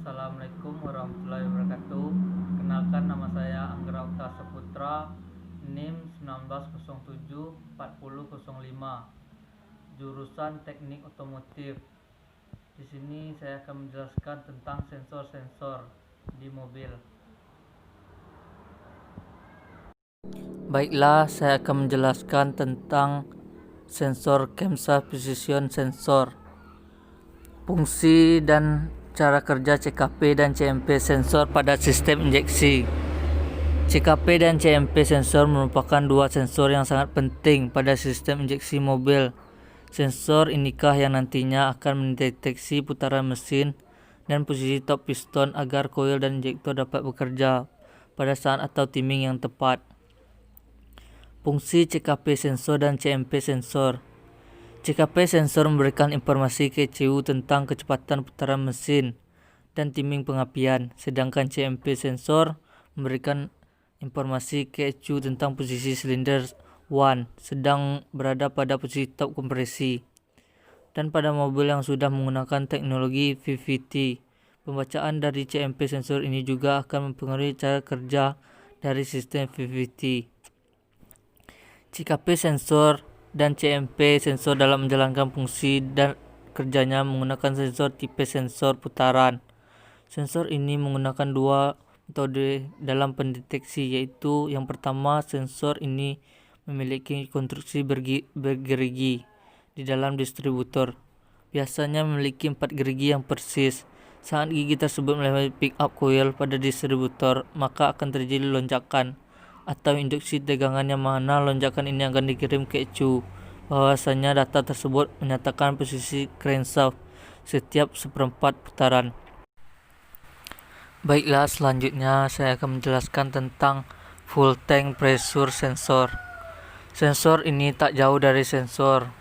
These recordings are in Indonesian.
Assalamualaikum warahmatullahi wabarakatuh. Kenalkan, nama saya Anggra Okta Saputra, NIM 19074005, jurusan Teknik Otomotif. Di sini saya akan menjelaskan tentang sensor-sensor di mobil. Baiklah, saya akan menjelaskan tentang sensor camshaft precision sensor, fungsi dan cara kerja CKP dan CMP sensor pada sistem injeksi. CKP dan CMP sensor merupakan dua sensor yang sangat penting pada sistem injeksi mobil. Sensor inikah yang nantinya akan mendeteksi putaran mesin dan posisi top piston agar koil dan injektor dapat bekerja pada saat atau timing yang tepat. Fungsi CKP sensor dan CMP sensor. CKP sensor memberikan informasi ke ECU tentang kecepatan putaran mesin dan timing pengapian, sedangkan CMP sensor memberikan informasi ke ECU tentang posisi silinder 1 sedang berada pada posisi top kompresi. Dan pada mobil yang sudah menggunakan teknologi VVT, pembacaan dari CMP sensor ini juga akan mempengaruhi cara kerja dari sistem VVT. CKP sensor dan CMP sensor dalam menjalankan fungsi dan kerjanya menggunakan sensor tipe sensor putaran. Sensor ini menggunakan dua metode dalam pendeteksi, yaitu yang pertama, sensor ini memiliki konstruksi bergerigi di dalam distributor. Biasanya memiliki 4 gerigi yang persis. Saat gigi tersebut melewati pick up coil pada distributor, maka akan terjadi lonjakan atau induksi tegangan, yang mana lonjakan ini akan dikirim ke ECU. Bahwasanya data tersebut menyatakan posisi crankshaft setiap seperempat putaran. Baiklah, selanjutnya saya akan menjelaskan tentang full tank pressure sensor. Sensor ini tak jauh dari sensor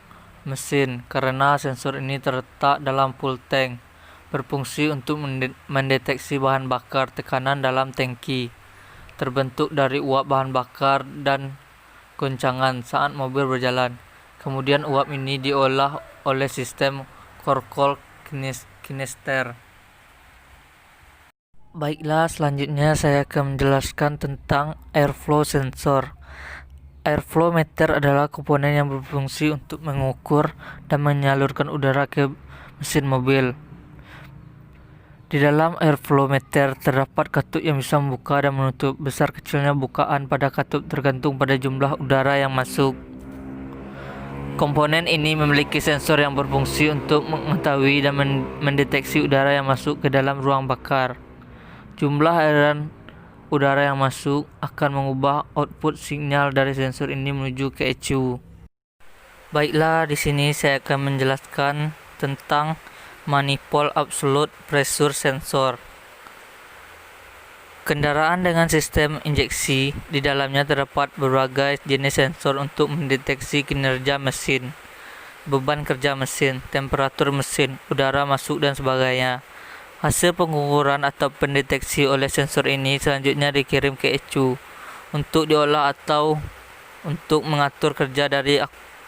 mesin karena sensor ini terletak dalam full tank, berfungsi untuk mendeteksi bahan bakar tekanan dalam tangki, terbentuk dari uap bahan bakar dan goncangan saat mobil berjalan. Kemudian uap ini diolah oleh sistem Korkol Knister. Baiklah, selanjutnya saya akan menjelaskan tentang airflow sensor. Airflow meter adalah komponen yang berfungsi untuk mengukur dan menyalurkan udara ke mesin mobil. Di dalam airflow meter terdapat katup yang bisa membuka dan menutup. Besar kecilnya bukaan pada katup tergantung pada jumlah udara yang masuk. Komponen ini memiliki sensor yang berfungsi untuk mengetahui dan mendeteksi udara yang masuk ke dalam ruang bakar. Jumlah aliran udara yang masuk akan mengubah output sinyal dari sensor ini menuju ke ECU. Baiklah, di sini saya akan menjelaskan tentang manifold absolute pressure sensor. Kendaraan dengan sistem injeksi, di dalamnya terdapat berbagai jenis sensor untuk mendeteksi kinerja mesin, beban kerja mesin, temperatur mesin, udara masuk dan sebagainya. Hasil pengukuran atau pendeteksi oleh sensor ini selanjutnya dikirim ke ECU untuk diolah atau untuk mengatur kerja dari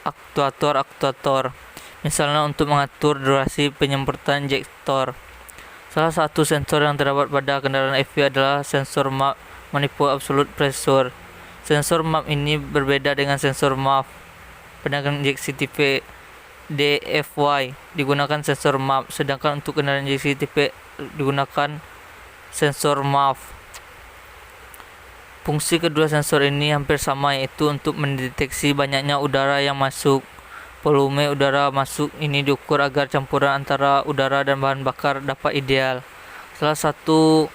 aktuator-aktuator. Misalnya untuk mengatur durasi penyemprotan injektor. Salah satu sensor yang terdapat pada kendaraan EV adalah sensor MAP, manifold absolute pressure. Sensor MAP ini berbeda dengan sensor MAF. Pada injeksi tipe DFY digunakan sensor MAP, sedangkan untuk kendaraan injeksi tipe digunakan sensor MAF. Fungsi kedua sensor ini hampir sama, yaitu untuk mendeteksi banyaknya udara yang masuk. Volume udara masuk ini diukur agar campuran antara udara dan bahan bakar dapat ideal. Salah satu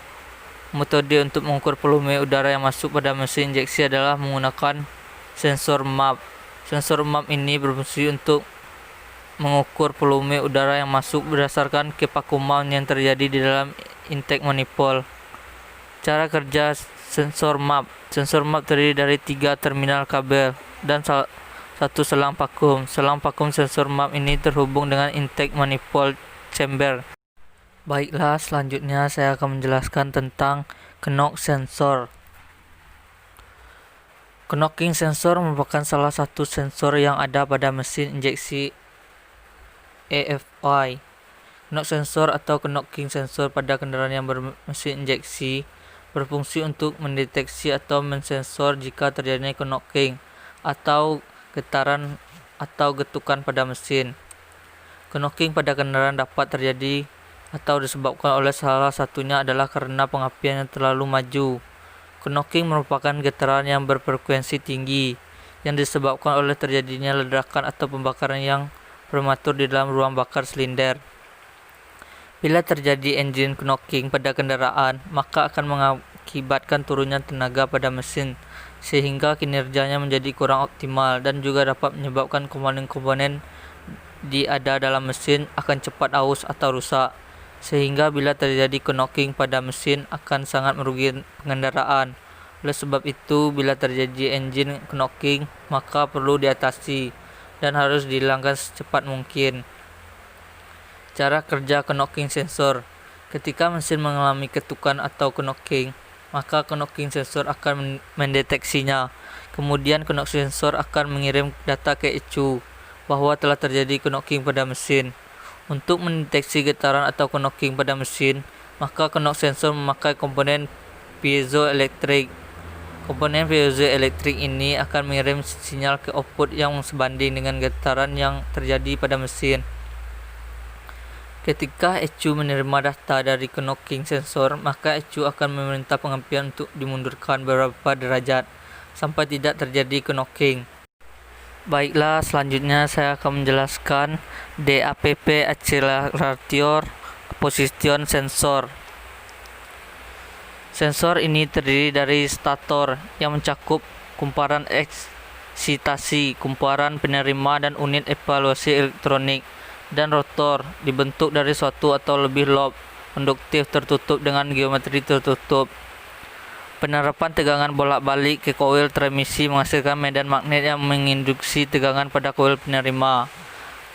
metode untuk mengukur volume udara yang masuk pada mesin injeksi adalah menggunakan sensor MAP. Sensor MAP ini berfungsi untuk mengukur volume udara yang masuk berdasarkan kevakuman yang terjadi di dalam intake manifold. Cara kerja sensor MAP. Sensor MAP terdiri dari 3 terminal kabel dan satu selang vakum. Selang vakum sensor MAP ini terhubung dengan intake manifold chamber. Baiklah, selanjutnya saya akan menjelaskan tentang knock sensor. Knocking sensor merupakan salah satu sensor yang ada pada mesin injeksi EFI. Knock sensor atau knocking sensor pada kendaraan yang bermesin injeksi berfungsi untuk mendeteksi atau mensensor jika terjadinya knocking atau getaran atau getukan pada mesin. Knocking pada kendaraan dapat terjadi atau disebabkan oleh salah satunya adalah karena pengapian yang terlalu maju. Knocking merupakan getaran yang berfrekuensi tinggi yang disebabkan oleh terjadinya ledakan atau pembakaran yang prematur di dalam ruang bakar silinder. Bila terjadi engine knocking pada kendaraan, maka akan mengakibatkan turunnya tenaga pada mesin sehingga kinerjanya menjadi kurang optimal dan juga dapat menyebabkan komponen-komponen di ada dalam mesin akan cepat aus atau rusak. Sehingga bila terjadi knocking pada mesin akan sangat merugikan kendaraan. Oleh sebab itu, bila terjadi engine knocking, maka perlu diatasi dan harus dihilangkan secepat mungkin. Cara kerja knocking sensor. Ketika mesin mengalami ketukan atau knocking, maka knocking sensor akan mendeteksinya. Kemudian knocking sensor akan mengirim data ke ECU bahwa telah terjadi knocking pada mesin. Untuk mendeteksi getaran atau knocking pada mesin, maka knocking sensor memakai komponen piezoelektrik. Komponen piezoelektrik ini akan mengirim sinyal ke output yang sebanding dengan getaran yang terjadi pada mesin. Ketika ECU menerima data dari knocking sensor, maka ECU akan meminta pengapian untuk dimundurkan beberapa derajat sampai tidak terjadi knocking. Baiklah, selanjutnya saya akan menjelaskan DAPP Accelerator Position Sensor. Sensor ini terdiri dari stator yang mencakup kumparan eksitasi, kumparan penerima dan unit evaluasi elektronik, dan rotor dibentuk dari suatu atau lebih lob konduktif tertutup dengan geometri tertutup. Penerapan tegangan bolak-balik ke koil transmisi menghasilkan medan magnet yang menginduksi tegangan pada koil penerima.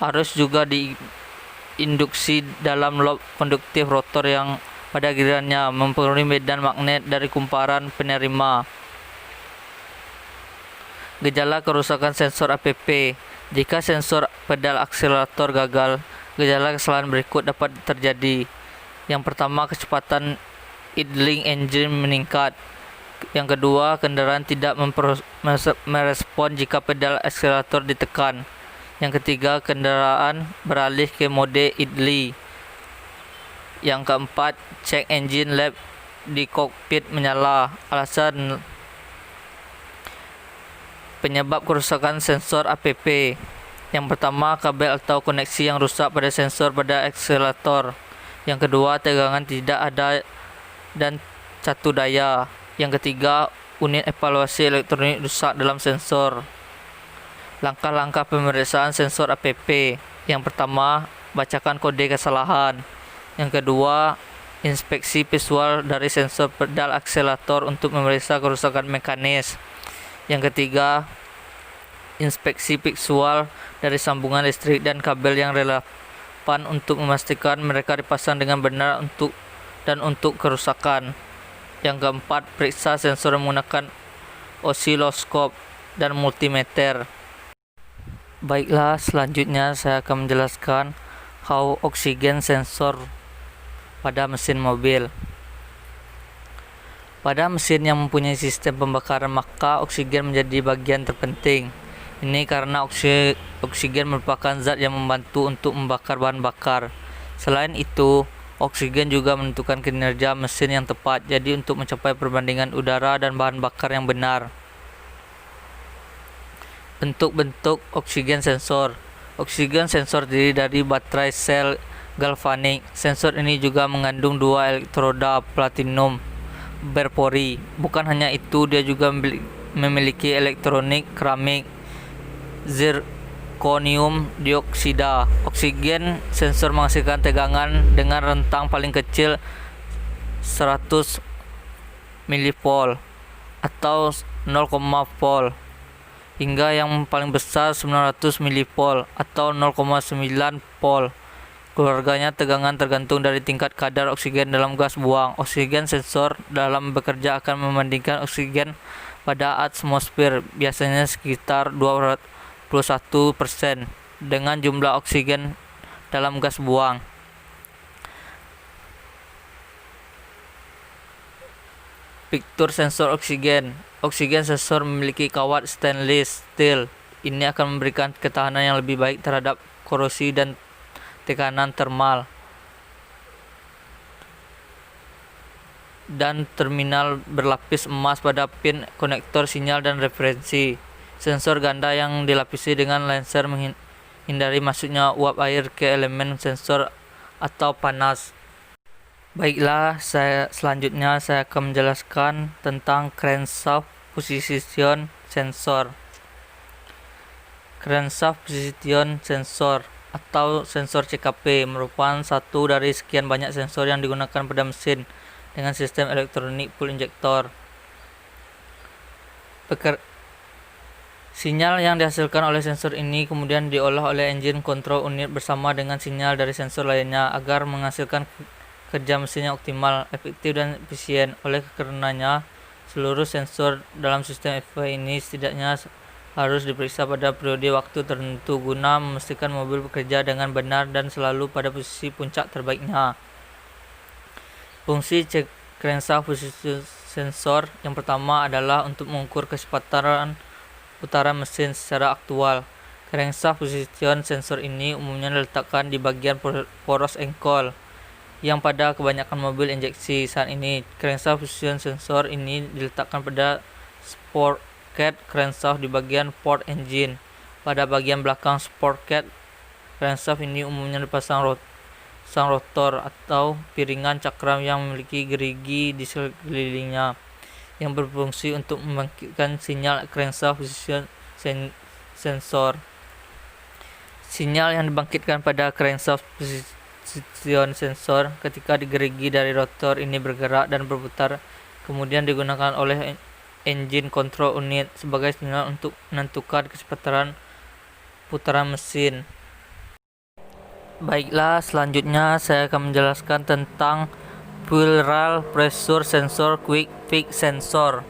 Arus juga diinduksi dalam lob konduktif rotor yang pada gilirannya mempengaruhi medan magnet dari kumparan penerima. Gejala kerusakan sensor APP. Jika sensor pedal akselerator gagal, gejala kesalahan berikut dapat terjadi. Yang pertama, kecepatan idling engine meningkat. Yang kedua, kendaraan tidak merespon jika pedal akselerator ditekan. Yang ketiga, kendaraan beralih ke mode idle. Yang keempat, check engine lamp di kokpit menyala. Alasan penyebab kerusakan sensor APP. Yang pertama, kabel atau koneksi yang rusak pada sensor pada akselerator. Yang kedua, tegangan tidak ada dan catu daya. Yang ketiga, unit evaluasi elektronik rusak dalam sensor. Langkah-langkah pemeriksaan sensor APP. Yang pertama, bacakan kode kesalahan. Yang kedua, inspeksi visual dari sensor pedal akselerator untuk memeriksa kerusakan mekanis. Yang ketiga, inspeksi visual dari sambungan listrik dan kabel yang relevan untuk memastikan mereka dipasang dengan benar untuk kerusakan. Yang keempat, periksa sensor menggunakan osiloskop dan multimeter. Baiklah, selanjutnya saya akan menjelaskan how oksigen sensor pada mesin mobil. Pada mesin yang mempunyai sistem pembakaran, maka oksigen menjadi bagian terpenting. Ini karena oksigen merupakan zat yang membantu untuk membakar bahan bakar. Selain itu, oksigen juga menentukan kinerja mesin yang tepat. Jadi untuk mencapai perbandingan udara dan bahan bakar yang benar. Bentuk-bentuk oksigen sensor. Oksigen sensor terdiri dari baterai sel galvanik. Sensor ini juga mengandung dua elektroda platinum berpori. Bukan hanya itu, dia juga memiliki elektronik keramik zirconium dioksida. Oksigen sensor menghasilkan tegangan dengan rentang paling kecil 100 mV atau 0, volt hingga yang paling besar 900 mV atau 0,9 volt. Keluarganya tegangan tergantung dari tingkat kadar oksigen dalam gas buang. Oksigen sensor dalam bekerja akan membandingkan oksigen pada atmosfer, biasanya sekitar 21% dengan jumlah oksigen dalam gas buang. Fitur sensor oksigen. Oksigen sensor memiliki kawat stainless steel. Ini akan memberikan ketahanan yang lebih baik terhadap korosi dan tekanan termal. Dan terminal berlapis emas pada pin konektor sinyal dan referensi. Sensor ganda yang dilapisi dengan lenser menghindari masuknya uap air ke elemen sensor atau panas. Baiklah, selanjutnya saya akan menjelaskan tentang crankshaft position sensor. Crankshaft position sensor atau sensor CKP merupakan satu dari sekian banyak sensor yang digunakan pada mesin dengan sistem elektronik full injector. Sinyal yang dihasilkan oleh sensor ini kemudian diolah oleh engine control unit bersama dengan sinyal dari sensor lainnya agar menghasilkan kerja mesin yang optimal, efektif, dan efisien. Oleh karenanya, seluruh sensor dalam sistem FPV ini setidaknya harus diperiksa pada periode waktu tertentu guna memastikan mobil bekerja dengan benar dan selalu pada posisi puncak terbaiknya. Fungsi crankshaft position sensor yang pertama adalah untuk mengukur kecepatan putaran mesin secara aktual. Crankshaft position sensor ini umumnya diletakkan di bagian poros engkol yang pada kebanyakan mobil injeksi saat ini. Crankshaft position sensor ini diletakkan pada sprocket crankshaft di bagian port engine. Pada bagian belakang sprocket crankshaft ini umumnya dipasang rotor atau piringan cakram yang memiliki gerigi di sekelilingnya yang berfungsi untuk membangkitkan sinyal crankshaft position sensor. Sinyal yang dibangkitkan pada crankshaft position sensor ketika digerigi dari rotor ini bergerak dan berputar, kemudian digunakan oleh engine control unit sebagai sinyal untuk menentukan kecepatan putaran mesin. Baiklah, selanjutnya saya akan menjelaskan tentang fuel rail pressure sensor quick fix sensor.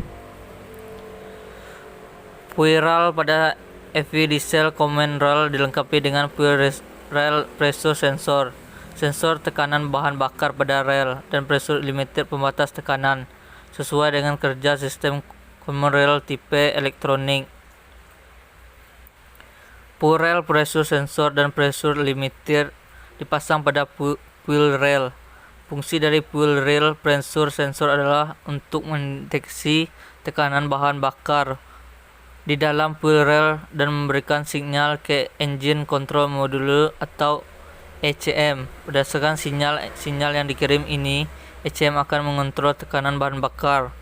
Fuel rail pada FV diesel common rail dilengkapi dengan fuel rail pressure sensor, sensor tekanan bahan bakar pada rel, dan pressure limiter pembatas tekanan sesuai dengan kerja sistem common rail tipe elektronik. Fuel rail pressure sensor dan pressure limiter dipasang pada fuel rail. Fungsi dari fuel rail pressure sensor adalah untuk mendeteksi tekanan bahan bakar di dalam fuel rail dan memberikan sinyal ke engine control module atau ECM. Berdasarkan sinyal yang dikirim ini, ECM akan mengontrol tekanan bahan bakar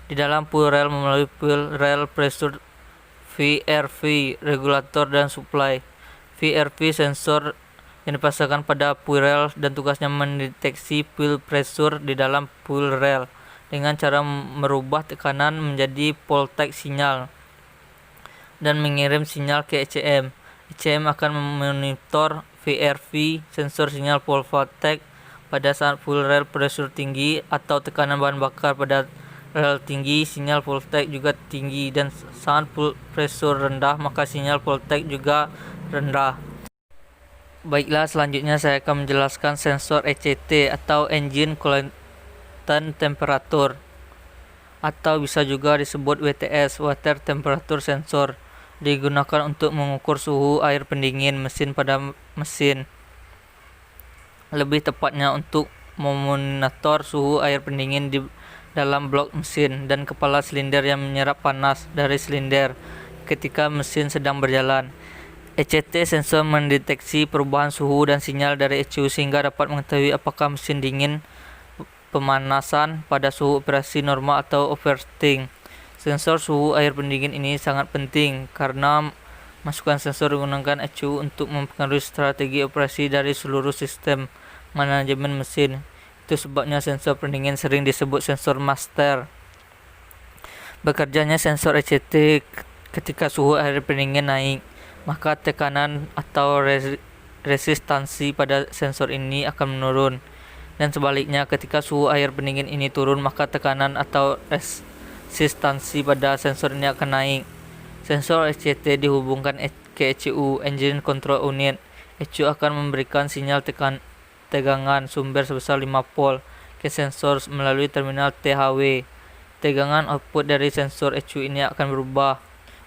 di dalam fuel rail melalui fuel rail pressure VRV regulator dan supply. VRV sensor yang dipasangkan pada fuel rail dan tugasnya mendeteksi fuel pressure di dalam fuel rail dengan cara merubah tekanan menjadi voltage sinyal dan mengirim sinyal ke ECM. ECM akan memonitor VRV sensor sinyal voltage pada saat fuel rail pressure tinggi atau tekanan bahan bakar pada rel tinggi, sinyal voltage juga tinggi, dan saat fuel pressure rendah maka sinyal voltage juga rendah. Baiklah, selanjutnya saya akan menjelaskan sensor ECT atau Engine Coolant Temperature, atau bisa juga disebut WTS, Water Temperature Sensor. Digunakan untuk mengukur suhu air pendingin mesin pada mesin. Lebih tepatnya untuk memonitor suhu air pendingin di dalam blok mesin dan kepala silinder yang menyerap panas dari silinder ketika mesin sedang berjalan. ECT sensor mendeteksi perubahan suhu dan sinyal dari ECU sehingga dapat mengetahui apakah mesin dingin pemanasan pada suhu operasi normal atau overheating. Sensor suhu air pendingin ini sangat penting karena masukan sensor menggunakan ECU untuk mempengaruhi strategi operasi dari seluruh sistem manajemen mesin. Itu sebabnya sensor pendingin sering disebut sensor master. Bekerjanya sensor ECT ketika suhu air pendingin naik, maka tekanan atau resistansi pada sensor ini akan menurun. Dan sebaliknya, ketika suhu air pendingin ini turun, maka tekanan atau resistansi pada sensor ini akan naik. Sensor ECT dihubungkan ke ECU, Engine Control Unit. ECU akan memberikan sinyal tegangan sumber sebesar 5 volt ke sensor melalui terminal THW. tegangan output dari sensor ECU ini akan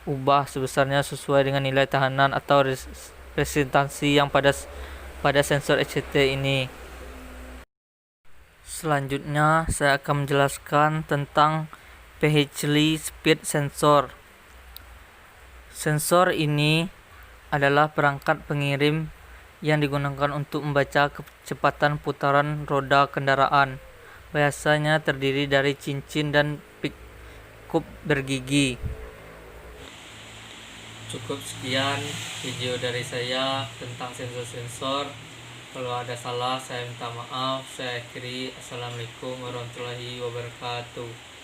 ubah sebesarnya sesuai dengan nilai tahanan atau resistansi yang pada sensor ECT ini. Selanjutnya saya akan menjelaskan tentang PHLi Speed Sensor. Sensor ini adalah perangkat pengirim yang digunakan untuk membaca kecepatan putaran roda kendaraan. Biasanya terdiri dari cincin dan pikup bergigi. Cukup sekian video dari saya tentang sensor-sensor. Kalau ada salah saya minta maaf. Saya akhiri. Assalamualaikum warahmatullahi wabarakatuh.